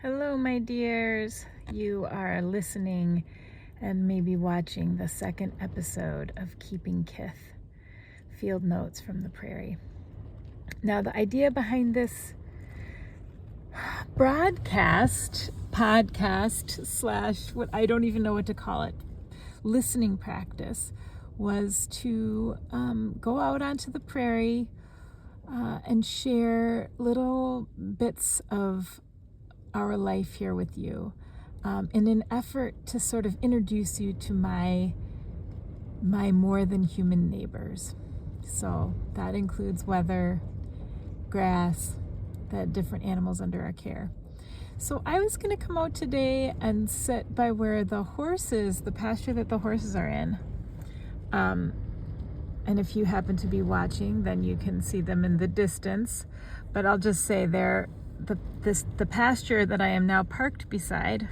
Hello, my dears. You are listening and maybe watching the second episode of Keeping Kith, Field Notes from the Prairie. Now, the idea behind this podcast / what I don't even know what to call it, listening practice, was to go out onto the prairie and share little bits of our life here with you in an effort to sort of introduce you to my more than human neighbors. So that includes weather, grass, the different animals under our care. So I was going to come out today and sit by where the pasture that the horses are in. And if you happen to be watching, then you can see them in the distance. But I'll just say the pasture that I am now parked beside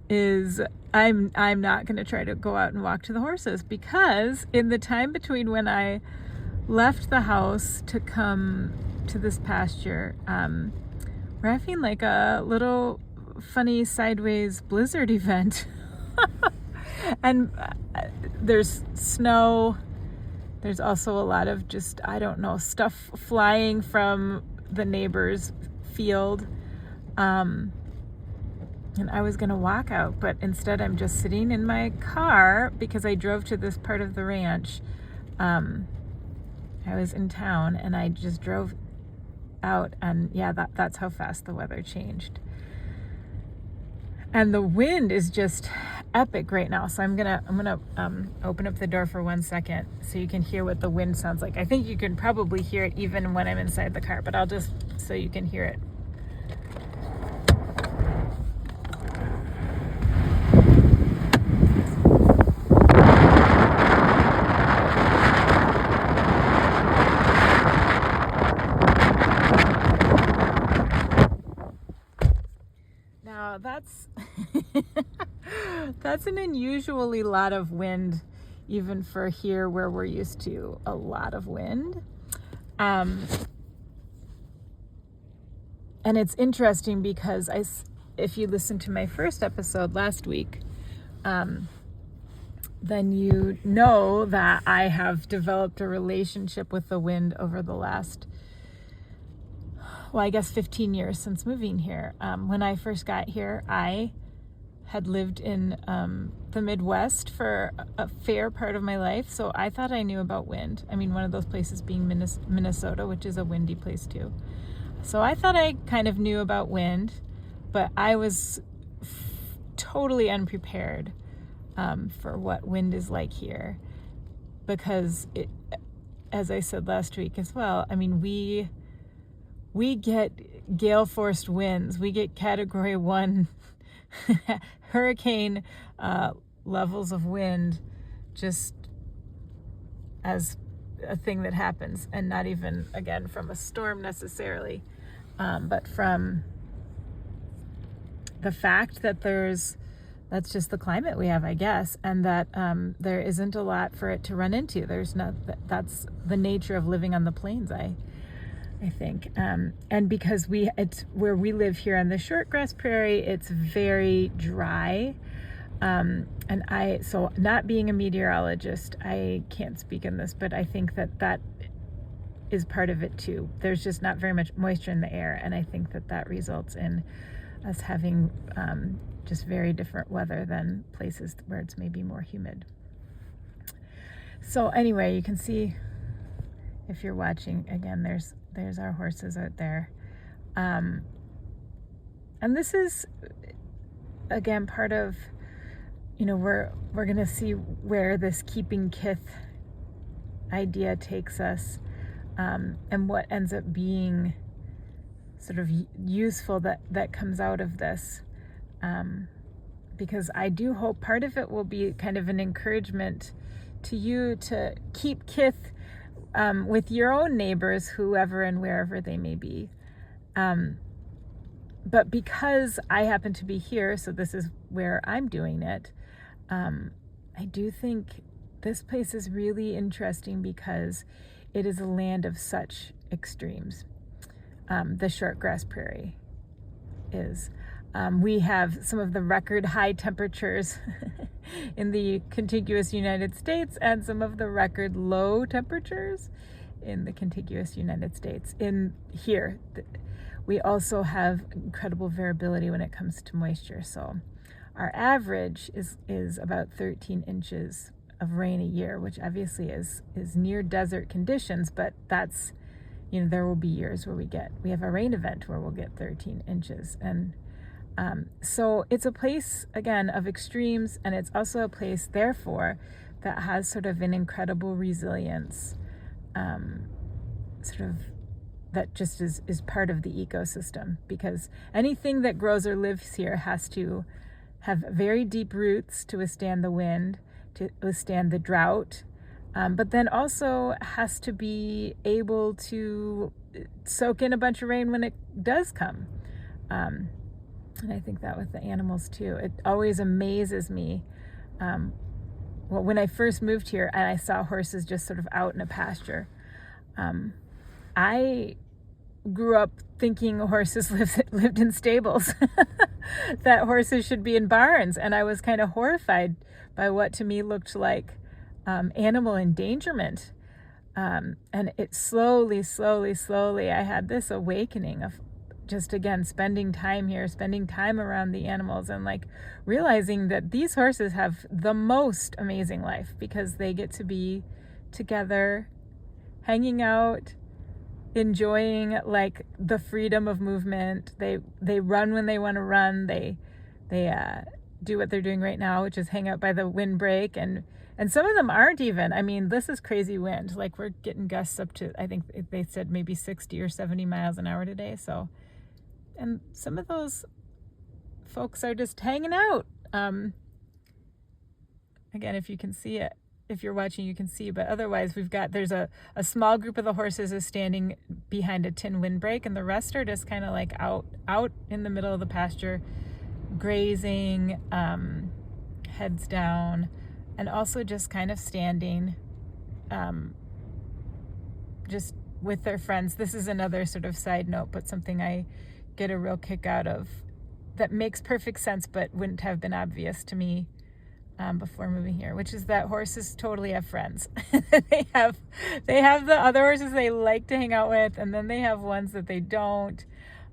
is I'm not going to try to go out and walk to the horses, because in the time between when I left the house to come to this pasture, we're having like a little funny sideways blizzard event. And there's snow. There's also a lot of just, I don't know, stuff flying from the neighbor's field. And I was going to walk out, but instead I'm just sitting in my car because I drove to this part of the ranch. I was in town and I just drove out, and yeah, that's how fast the weather changed. And the wind is just epic right now. So I'm gonna open up the door for 1 second so you can hear what the wind sounds like. I think you can probably hear it even when I'm inside the car, but I'll just so you can hear it. Now that's that's an unusually lot of wind, even for here where we're used to a lot of wind. And it's interesting because if you listened to my first episode last week, then you know that I have developed a relationship with the wind over the last, I guess 15 years since moving here. When I first got here, I had lived in the Midwest for a fair part of my life, so I thought I knew about wind. I mean, one of those places being Minnesota, which is a windy place too. So I thought I kind of knew about wind, but I was totally unprepared for what wind is like here, because it, as I said last week as well, I mean, we get gale-force winds. We get Category 1 hurricane levels of wind just as a thing that happens, and not even, again, from a storm necessarily, but from the fact that that's just the climate we have, I guess, and that there isn't a lot for it to run into. That's the nature of living on the plains, I think. And because it's where we live here on the shortgrass prairie, it's very dry. And so not being a meteorologist, I can't speak on this, but I think that is part of it too. There's just not very much moisture in the air. And I think that results in us having just very different weather than places where it's maybe more humid. So anyway, you can see, if you're watching, again, there's our horses out there. And this is, again, part of, we're going to see where this Keeping Kith idea takes us, and what ends up being sort of useful that comes out of this. Because I do hope part of it will be kind of an encouragement to you to keep Kith with your own neighbors, whoever and wherever they may be. But because I happen to be here, so this is where I'm doing it, I do think this place is really interesting because it is a land of such extremes. the shortgrass prairie is. We have some of the record high temperatures in the contiguous United States and some of the record low temperatures in the contiguous United States. In here, we also have incredible variability when it comes to moisture. So our average is about 13 inches of rain a year, which obviously is near desert conditions, but that's, there will be years where we have a rain event where we'll get 13 inches. And so it's a place, again, of extremes, and it's also a place, therefore, that has sort of an incredible resilience, sort of that just is part of the ecosystem, because anything that grows or lives here has to have very deep roots to withstand the wind, to withstand the drought, but then also has to be able to soak in a bunch of rain when it does come. And I think that with the animals too. It always amazes me. When I first moved here and I saw horses just sort of out in a pasture, I grew up thinking horses lived in stables, that horses should be in barns. And I was kind of horrified by what to me looked like animal endangerment. And it slowly, I had this awakening of just, again, spending time here, spending time around the animals, and like realizing that these horses have the most amazing life because they get to be together, hanging out, enjoying like the freedom of movement. They run when they want to run. They do what they're doing right now, which is hang out by the windbreak, and some of them aren't even. I mean, this is crazy wind. Like we're getting gusts up to, I think they said maybe 60 or 70 miles an hour today. So, and some of those folks are just hanging out. Again, if you can see it, if you're watching, you can see, but otherwise there's a small group of the horses is standing behind a tin windbreak, and the rest are just kind of like out in the middle of the pasture, grazing, heads down, and also just kind of standing, just with their friends. This is another sort of side note, but something I get a real kick out of that makes perfect sense but wouldn't have been obvious to me before moving here, which is that horses totally have friends. they have the other horses they like to hang out with, and then they have ones that they don't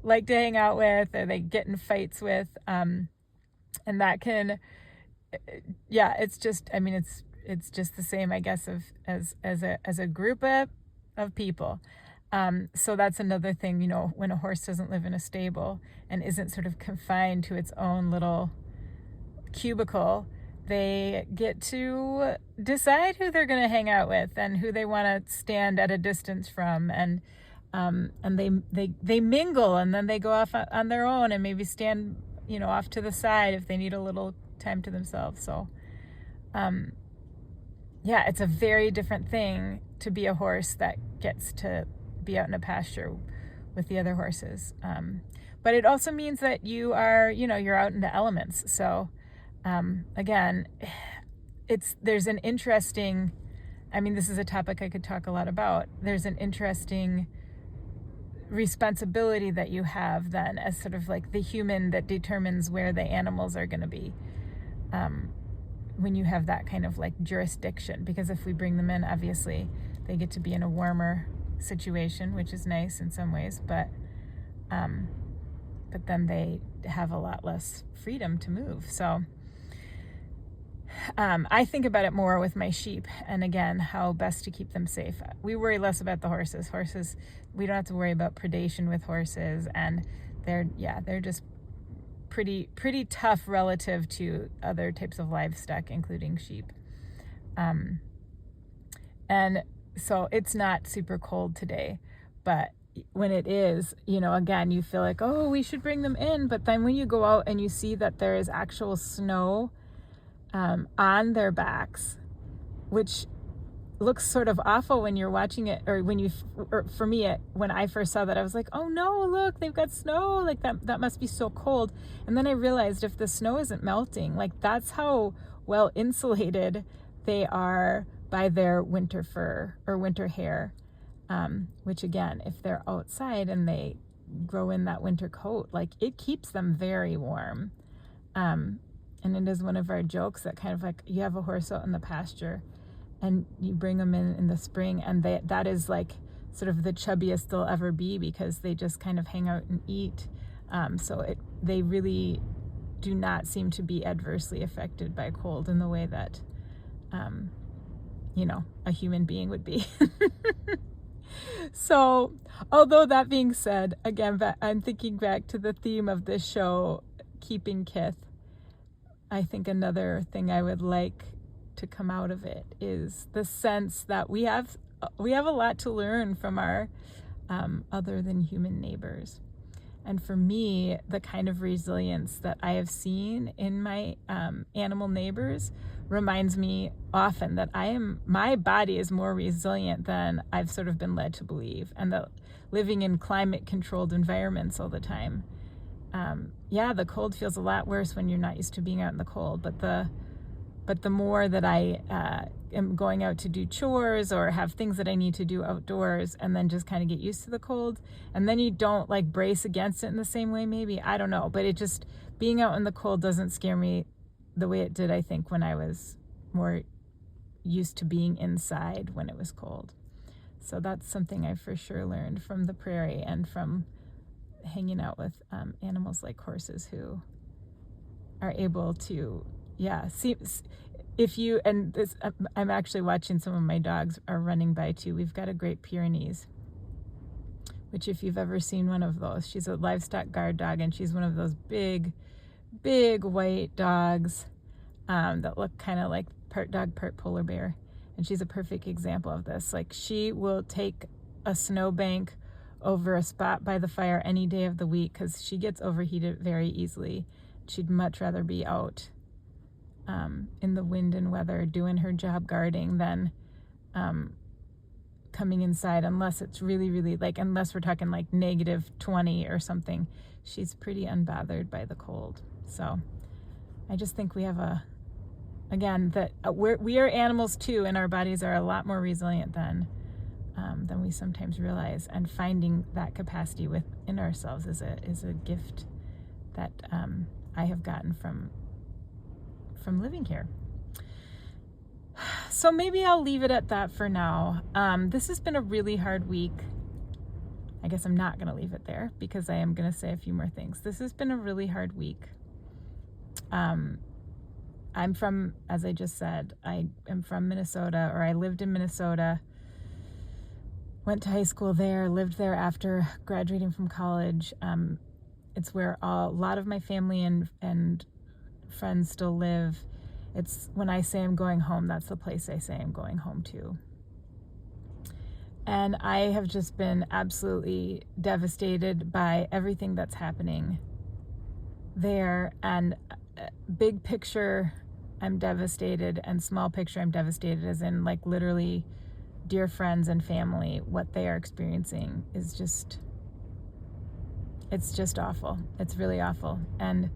like to hang out with, or they get in fights with, and that can, it's just, I mean, it's just the same, I guess, as a group of people. So that's another thing, when a horse doesn't live in a stable and isn't sort of confined to its own little cubicle, they get to decide who they're going to hang out with and who they want to stand at a distance from, and they mingle, and then they go off on their own and maybe stand, off to the side if they need a little time to themselves. So, it's a very different thing to be a horse that gets to be out in a pasture with the other horses. But it also means that you are, you're out in the elements. So, again, there's an interesting, this is a topic I could talk a lot about. There's an interesting responsibility that you have then as sort of like the human that determines where the animals are going to be, when you have that kind of like jurisdiction. Because if we bring them in, obviously they get to be in a warmer situation, which is nice in some ways, but then they have a lot less freedom to move. So I think about it more with my sheep, and again, how best to keep them safe. We worry less about the horses. Horses, we don't have to worry about predation with horses, and they're just pretty tough relative to other types of livestock, including sheep. And so it's not super cold today, but when it is, again, you feel like, oh, we should bring them in. But then when you go out and you see that there is actual snow on their backs, which looks sort of awful when you're watching it, or for me, when I first saw that, I was like, oh no, look, they've got snow, like that must be so cold. And then I realized if the snow isn't melting, like that's how well insulated they are by their winter fur or winter hair. which again, if they're outside and they grow in that winter coat, like it keeps them very warm. And it is one of our jokes that kind of like you have a horse out in the pasture and you bring them in the spring, and that is like sort of the chubbiest they'll ever be because they just kind of hang out and eat. They really do not seem to be adversely affected by cold in the way that, a human being would be. So, although that being said, again, I'm thinking back to the theme of this show, keeping Kith. I think another thing I would like to come out of it is the sense that we have a lot to learn from our other than human neighbors. And for me, the kind of resilience that I have seen in my animal neighbors reminds me often that my body is more resilient than I've sort of been led to believe, and that living in climate controlled environments all the time. The cold feels a lot worse when you're not used to being out in the cold, but the more that I am going out to do chores or have things that I need to do outdoors, and then just kind of get used to the cold, and then you don't like brace against it in the same way, maybe, I don't know, but it just, being out in the cold doesn't scare me the way it did, I think, when I was more used to being inside when it was cold. So that's something I for sure learned from the prairie and from hanging out with animals like horses who are able to, I'm actually watching some of my dogs are running by too. We've got a Great Pyrenees, which if you've ever seen one of those, she's a livestock guard dog, and she's one of those big white dogs that look kind of like part dog, part polar bear. And she's a perfect example of this. Like, she will take a snowbank over a spot by the fire any day of the week because she gets overheated very easily. She'd much rather be out in the wind and weather doing her job guarding than coming inside, unless it's really, really, like, unless we're talking like -20 or something. She's pretty unbothered by the cold. So I just think we have we are animals too, and our bodies are a lot more resilient than we sometimes realize, and finding that capacity within ourselves is a gift that I have gotten from living here. So maybe I'll leave it at that for now. This has been a really hard week. I guess I'm not going to leave it there because I am going to say a few more things. This has been a really hard week. I'm from, as I just said, I am from Minnesota, or I lived in Minnesota, went to high school there, lived there after graduating from college. It's where a lot of my family and friends still live. It's when I say I'm going home, that's the place I say I'm going home to. And I have just been absolutely devastated by everything that's happening there. And big picture, I'm devastated, and small picture, I'm devastated, as in like literally dear friends and family. What they are experiencing is it's just awful. It's really awful. And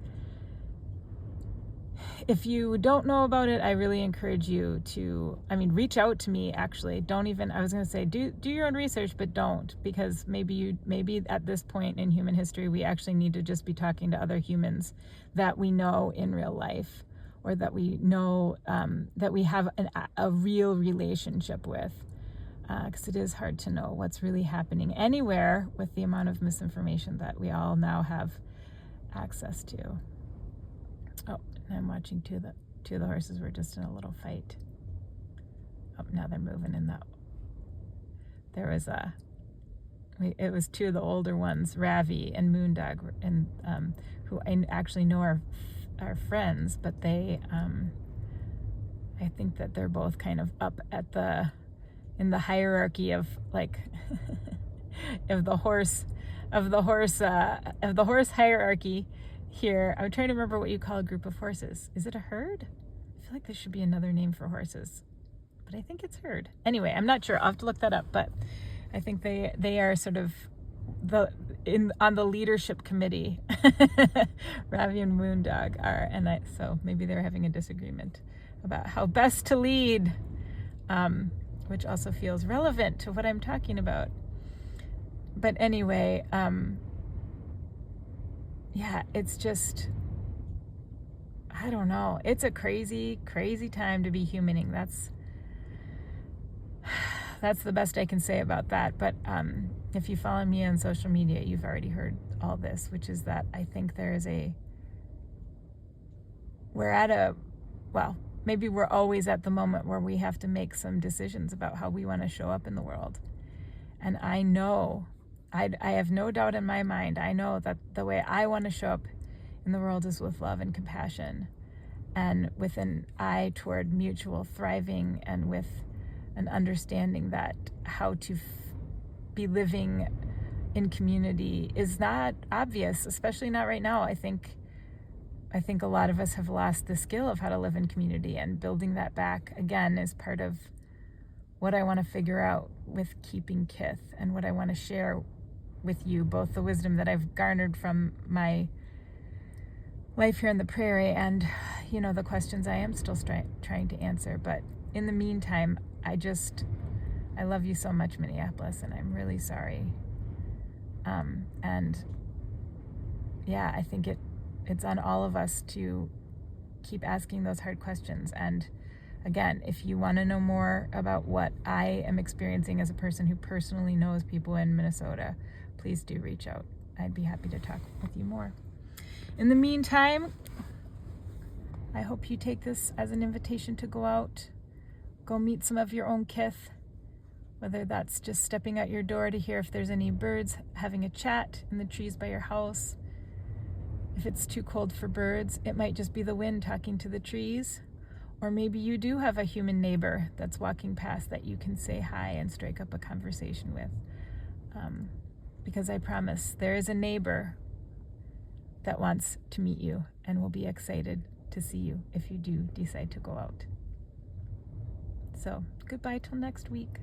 if you don't know about it, I really encourage you to, reach out to me, actually. I was going to say, do your own research, but don't, because maybe at this point in human history, we actually need to just be talking to other humans that we know in real life, or that we know, that we have a real relationship with, because it is hard to know what's really happening anywhere with the amount of misinformation that we all now have access to. Oh, and I'm watching two of the horses were just in a little fight. Oh, now they're moving in that. It was two of the older ones, Ravi and Moondog, and who I actually know are friends, but they, I think that they're both kind of up in the hierarchy of like, of the horse hierarchy. Here, I'm trying to remember what you call a group of horses. Is it a herd? I feel like there should be another name for horses, but I think it's herd. Anyway, I'm not sure. I'll have to look that up, but I think they are sort of on the leadership committee. Ravi and Moondog are, so maybe they're having a disagreement about how best to lead. which also feels relevant to what I'm talking about. But anyway, yeah, it's just, I don't know. It's a crazy, crazy time to be humaning. That's the best I can say about that. But if you follow me on social media, you've already heard all this, which is that I think maybe we're always at the moment where we have to make some decisions about how we want to show up in the world. And I know, I have no doubt in my mind, I know that the way I want to show up in the world is with love and compassion, and with an eye toward mutual thriving, and with an understanding that how to be living in community is not obvious, especially not right now. I think a lot of us have lost the skill of how to live in community, and building that back again is part of what I want to figure out with keeping Kith, and what I want to share with you, both the wisdom that I've garnered from my life here in the prairie, and the questions I am still trying to answer. But in the meantime, I love you so much, Minneapolis, and I'm really sorry. And yeah, I think it's on all of us to keep asking those hard questions. And again, if you want to know more about what I am experiencing as a person who personally knows people in Minnesota, please do reach out. I'd be happy to talk with you more. In the meantime, I hope you take this as an invitation to go out, go meet some of your own Kith, whether that's just stepping out your door to hear if there's any birds having a chat in the trees by your house. If it's too cold for birds, it might just be the wind talking to the trees. Or maybe you do have a human neighbor that's walking past that you can say hi and strike up a conversation with. Because I promise there is a neighbor that wants to meet you and will be excited to see you if you do decide to go out. So, goodbye till next week.